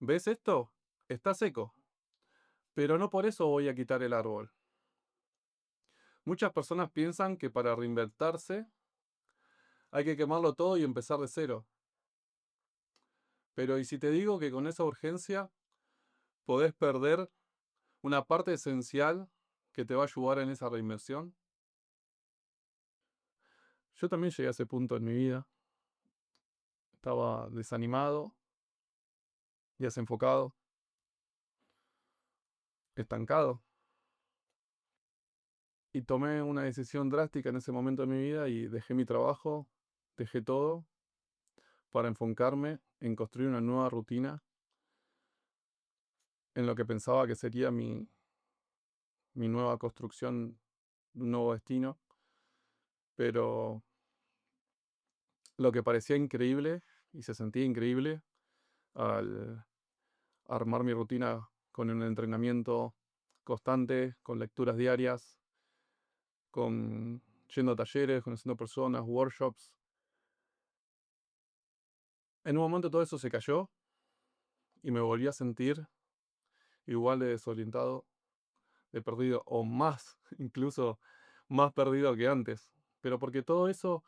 ¿Ves esto? Está seco, pero no por eso voy a quitar el árbol. Muchas personas piensan que para reinventarse hay que quemarlo todo y empezar de cero. Pero ¿y si te digo que con esa urgencia podés perder una parte esencial que te va a ayudar en esa reinvención? Yo también llegué a ese punto en mi vida. Estaba desanimado, desenfocado, estancado. Y tomé una decisión drástica en ese momento de mi vida y dejé mi trabajo, dejé todo para enfocarme en construir una nueva rutina en lo que pensaba que sería mi nueva construcción, un nuevo destino. Pero lo que parecía increíble y se sentía increíble al armar mi rutina con un entrenamiento constante, con lecturas diarias, con yendo a talleres, conociendo personas, workshops. En un momento todo eso se cayó y me volví a sentir igual de desorientado, de perdido, o más, incluso más perdido que antes. Pero porque todo eso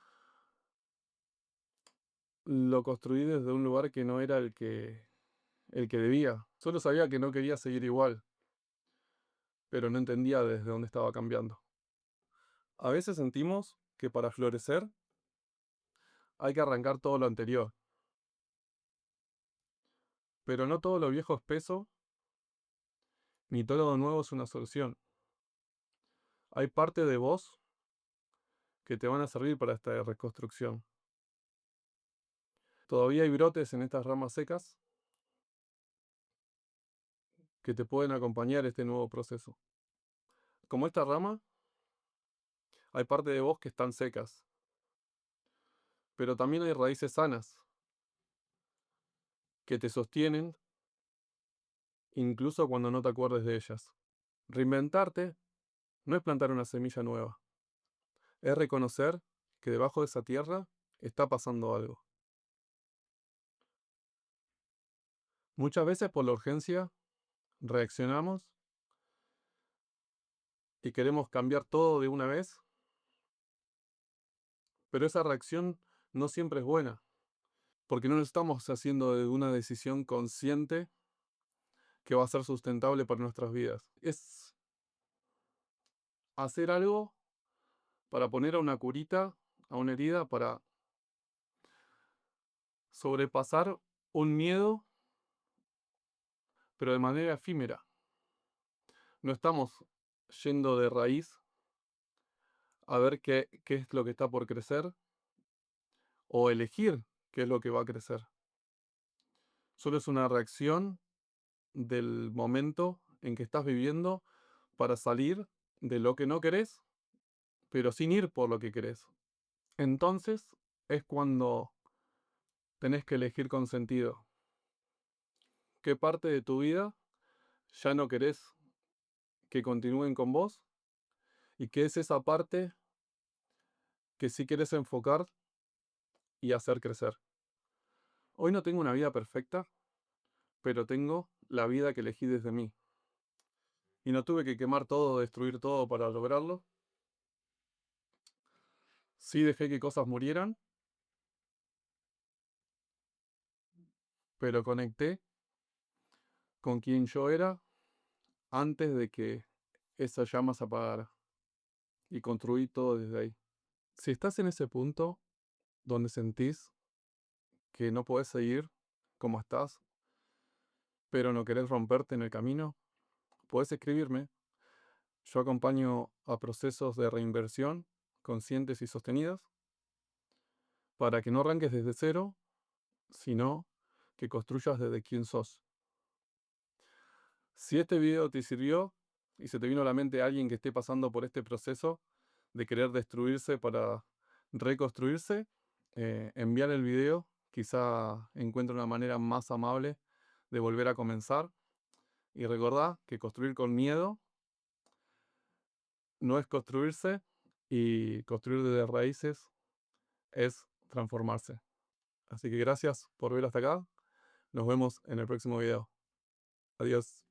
lo construí desde un lugar que no era el que debía. Solo sabía que no quería seguir igual, pero no entendía desde dónde estaba cambiando. A veces sentimos que para florecer hay que arrancar todo lo anterior, pero no todo lo viejo es peso, ni todo lo nuevo es una solución. Hay parte de vos que te van a servir para esta reconstrucción. Todavía hay brotes en estas ramas secas que te pueden acompañar este nuevo proceso. Como esta rama, hay parte de vos que están secas, pero también hay raíces sanas que te sostienen incluso cuando no te acuerdes de ellas. Reinventarte no es plantar una semilla nueva, es reconocer que debajo de esa tierra está pasando algo. Muchas veces por la urgencia reaccionamos y queremos cambiar todo de una vez, pero esa reacción no siempre es buena, porque no lo estamos haciendo de una decisión consciente que va a ser sustentable para nuestras vidas. Es hacer algo para poner a una curita, a una herida, para sobrepasar un miedo, pero de manera efímera. No estamos yendo de raíz a ver qué es lo que está por crecer o elegir qué es lo que va a crecer. Solo es una reacción del momento en que estás viviendo para salir de lo que no querés, pero sin ir por lo que querés. Entonces es cuando tenés que elegir con sentido qué parte de tu vida ya no querés que continúen con vos y qué es esa parte que sí querés enfocar y hacer crecer. Hoy no tengo una vida perfecta, pero tengo la vida que elegí desde mí. Y no tuve que quemar todo, destruir todo para lograrlo. Sí dejé que cosas murieran, pero conecté con quien yo era antes de que esa llama se apagara. Y construí todo desde ahí. Si estás en ese punto donde sentís que no podés seguir como estás, pero no querés romperte en el camino, podés escribirme. Yo acompaño a procesos de reinversión conscientes y sostenidos para que no arranques desde cero, sino que construyas desde quién sos. Si este video te sirvió y se te vino a la mente alguien que esté pasando por este proceso de querer destruirse para reconstruirse, enviar el video, quizá encuentre una manera más amable de volver a comenzar. Y recordá que construir con miedo no es construirse, y construir desde raíces es transformarse. Así que gracias por ver hasta acá. Nos vemos en el próximo video. Adiós.